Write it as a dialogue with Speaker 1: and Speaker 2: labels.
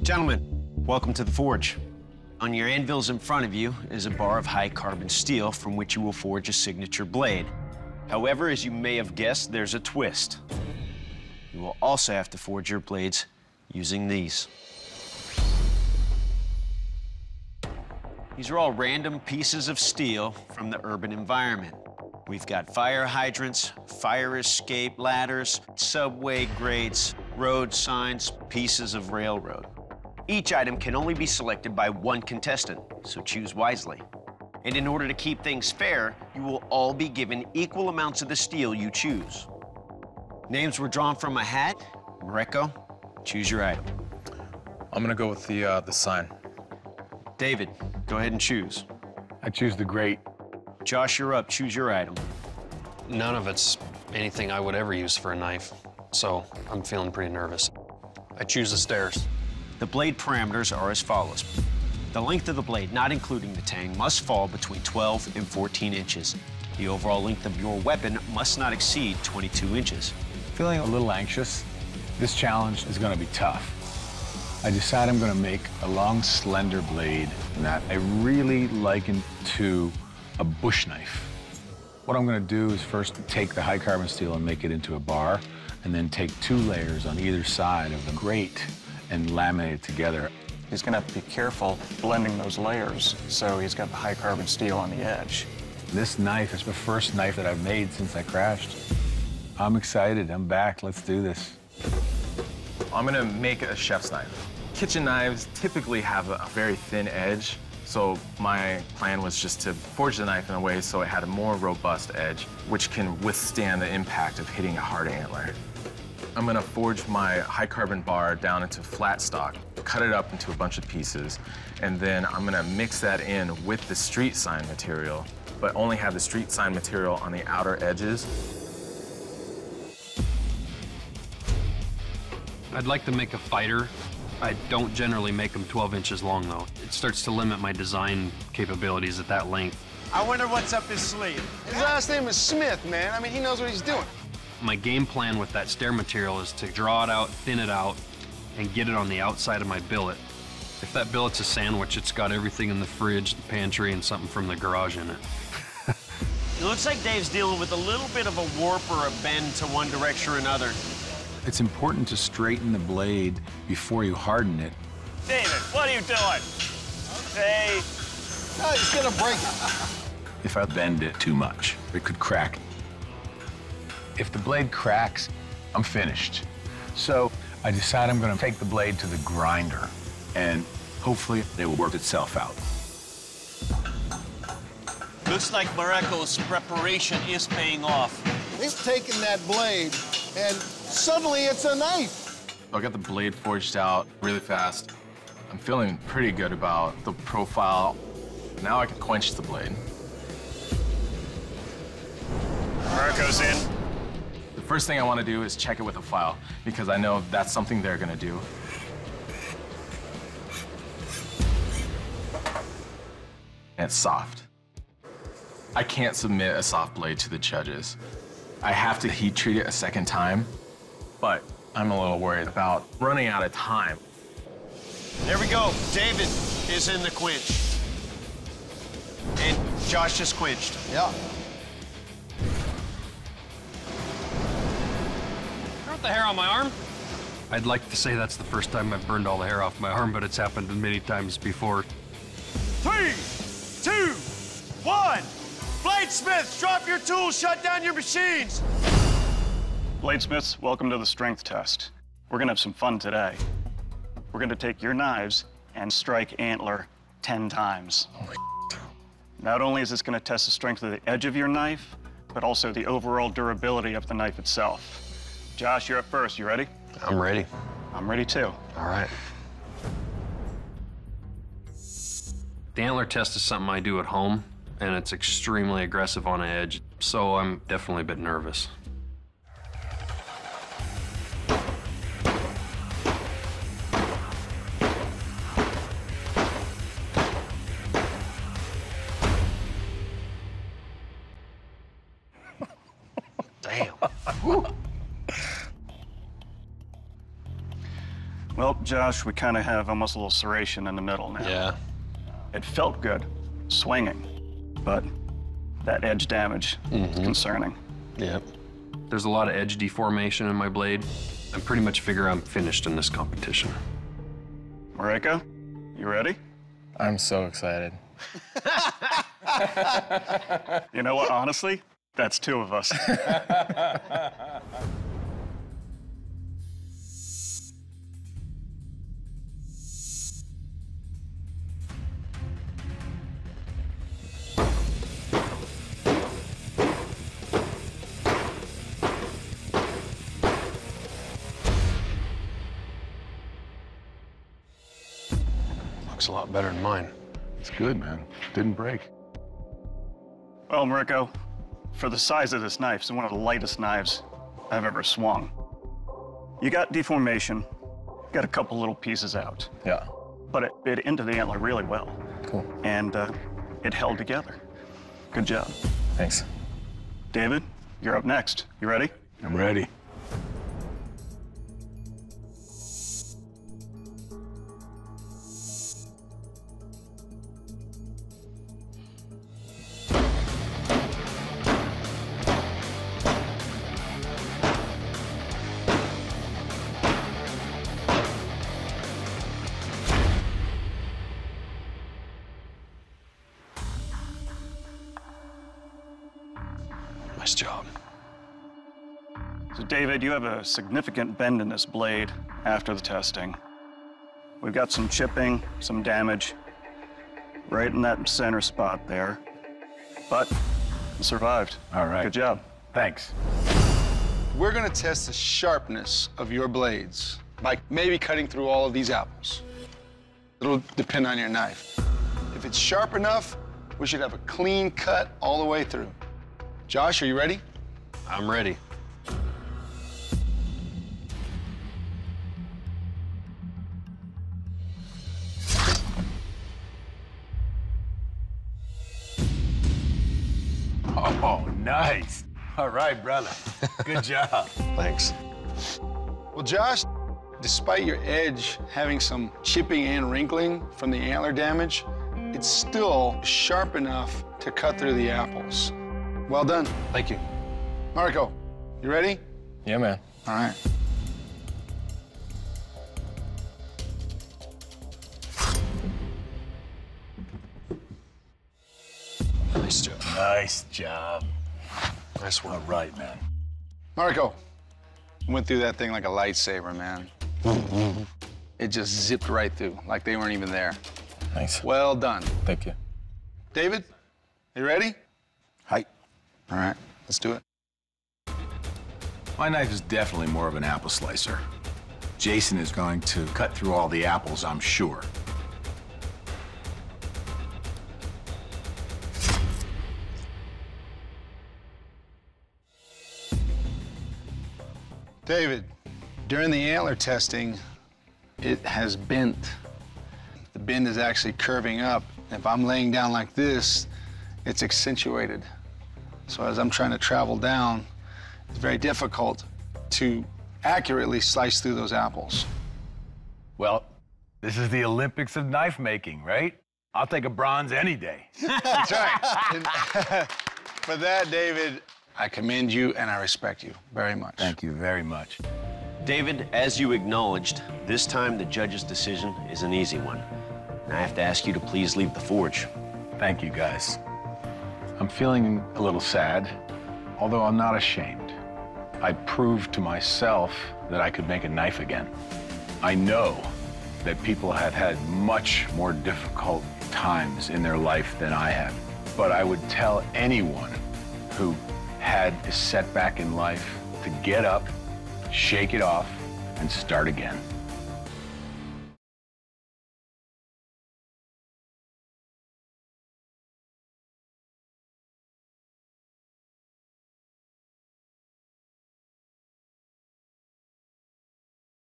Speaker 1: Gentlemen, welcome to the forge. On your anvils in front of you is a bar of high-carbon steel from which you will forge a signature blade. However, as you may have guessed, there's a twist. You will also have to forge your blades using these. These are all random pieces of steel from the urban environment. We've got fire hydrants, fire escape ladders, subway grates, road signs, pieces of railroad. Each item can only be selected by one contestant, so choose wisely. And in order to keep things fair, you will all be given equal amounts of the steel you choose. Names were drawn from a hat. Mareko, choose your item.
Speaker 2: I'm gonna go with the sign.
Speaker 1: David, go ahead and choose.
Speaker 3: I choose the grate.
Speaker 1: Josh, you're up. Choose your item.
Speaker 4: None of it's anything I would ever use for a knife, so I'm feeling pretty nervous. I choose the stairs.
Speaker 1: The blade parameters are as follows. The length of the blade, not including the tang, must fall between 12 and 14 inches. The overall length of your weapon must not exceed 22 inches.
Speaker 3: Feeling a little anxious. This challenge is gonna be tough. I decide I'm gonna make a long, slender blade that I really liken to a bush knife. What I'm gonna do is first take the high carbon steel and make it into a bar, and then take 2 layers on either side of the grate and laminate it together.
Speaker 5: He's gonna have to be careful blending those layers, so he's got the high carbon steel on the edge.
Speaker 3: This knife is the first knife that I've made since I crashed. I'm excited, I'm back, let's do this.
Speaker 2: I'm gonna make a chef's knife. Kitchen knives typically have a very thin edge, so my plan was just to forge the knife in a way so it had a more robust edge, which can withstand the impact of hitting a hard antler. I'm gonna forge my high carbon bar down into flat stock, cut it up into a bunch of pieces, and then I'm gonna mix that in with the street sign material, but only have the street sign material on the outer edges.
Speaker 4: I'd like to make a fighter. I don't generally make them 12 inches long, though. It starts to limit my design capabilities at that length.
Speaker 1: I wonder what's up his sleeve.
Speaker 6: His last name is Smith, man. I mean, he knows what he's doing.
Speaker 4: My game plan with that stair material is to draw it out, thin it out, and get it on the outside of my billet. If that billet's a sandwich, it's got everything in the fridge, the pantry, and something from the garage in it.
Speaker 1: It looks like Dave's dealing with a little bit of a warp or a bend to one direction or another.
Speaker 3: It's important to straighten the blade before you harden it.
Speaker 7: David, what are you doing? Hey.
Speaker 6: Oh, he's gonna break it.
Speaker 3: If I bend it too much, it could crack. If the blade cracks, I'm finished. So I decide I'm gonna take the blade to the grinder, and hopefully it will work itself out.
Speaker 7: Looks like Mareko's preparation is paying off.
Speaker 6: He's taking that blade, and suddenly it's a knife.
Speaker 2: I got the blade forged out really fast. I'm feeling pretty good about the profile. Now I can quench the blade.
Speaker 7: Mareko's in.
Speaker 2: The first thing I want to do is check it with a file, because I know that's something they're gonna do. And it's soft. I can't submit a soft blade to the judges. I have to heat treat it a second time, but I'm a little worried about running out of time.
Speaker 1: There we go. David is in the quench. And Josh just quenched.
Speaker 6: Yeah.
Speaker 4: Hurt the hair on my arm? I'd like to say that's the first time I've burned all the hair off my arm, but it's happened many times before.
Speaker 7: 3, 2, 1. Bladesmiths, drop your tools, shut down your machines.
Speaker 5: Bladesmiths, welcome to the strength test. We're gonna have some fun today. We're gonna take your knives and strike antler 10 times. Holy shit. Not only is this gonna test the strength of the edge of your knife, but also the overall durability of the knife itself. Josh, you're up first. You ready?
Speaker 4: I'm ready.
Speaker 5: I'm ready too.
Speaker 4: All right. The antler test is something I do at home, and it's extremely aggressive on the edge, so I'm definitely a bit nervous.
Speaker 1: Damn.
Speaker 5: Well, Josh, we kind of have almost a little serration in the middle now.
Speaker 4: Yeah.
Speaker 5: It felt good, swinging, but that edge damage is concerning.
Speaker 4: Yep. There's a lot of edge deformation in my blade. I pretty much figure I'm finished in this competition.
Speaker 5: Mariko, you ready?
Speaker 2: I'm so excited.
Speaker 5: You know what, honestly, that's two of us.
Speaker 4: Looks a lot better than mine.
Speaker 3: It's good, man. Didn't break.
Speaker 5: Well, Mariko, for the size of this knife, it's one of the lightest knives I've ever swung. You got deformation, got a couple little pieces out,
Speaker 2: Yeah.
Speaker 5: but it bit into the antler really well.
Speaker 2: Cool.
Speaker 5: And it held together. Good job.
Speaker 2: Thanks.
Speaker 5: David, you're up next. You ready?
Speaker 3: I'm ready.
Speaker 4: Nice job.
Speaker 5: So, David, you have a significant bend in this blade after the testing. We've got some chipping, some damage, right in that center spot there. But you survived.
Speaker 3: All right.
Speaker 5: Good job.
Speaker 3: Thanks.
Speaker 6: We're gonna test the sharpness of your blades by maybe cutting through all of these apples. It'll depend on your knife. If it's sharp enough, we should have a clean cut all the way through. Josh, are you ready?
Speaker 4: I'm ready.
Speaker 3: Oh, nice. All right, brother. Good job.
Speaker 4: Thanks.
Speaker 6: Well, Josh, despite your edge having some chipping and wrinkling from the antler damage, it's still sharp enough to cut through the apples. Well done.
Speaker 4: Thank you.
Speaker 6: Mariko, you ready?
Speaker 2: Yeah, man.
Speaker 6: All right.
Speaker 4: Nice job.
Speaker 3: Nice job.
Speaker 4: Nice
Speaker 3: All
Speaker 4: one.
Speaker 3: right, man.
Speaker 6: Mariko, went through that thing like a lightsaber, man. It just zipped right through, like they weren't even there.
Speaker 2: Thanks.
Speaker 6: Well done.
Speaker 2: Thank you.
Speaker 6: David, you ready? Hi. All right, let's do it.
Speaker 3: My knife is definitely more of an apple slicer. Jason is going to cut through all the apples, I'm sure.
Speaker 6: David, during the antler testing, it has bent. The bend is actually curving up. If I'm laying down like this, it's accentuated. So as I'm trying to travel down, it's very difficult to accurately slice through those apples.
Speaker 3: Well, this is the Olympics of knife making, right? I'll take a bronze any day.
Speaker 6: That's right. And for that, David, I commend you and I respect you very much.
Speaker 3: Thank you very much.
Speaker 1: David, as you acknowledged, this time the judge's decision is an easy one. And I have to ask you to please leave the forge.
Speaker 3: Thank you, guys. I'm feeling a little sad, although I'm not ashamed. I proved to myself that I could make a knife again. I know that people have had much more difficult times in their life than I have, but I would tell anyone who had a setback in life to get up, shake it off, and start again.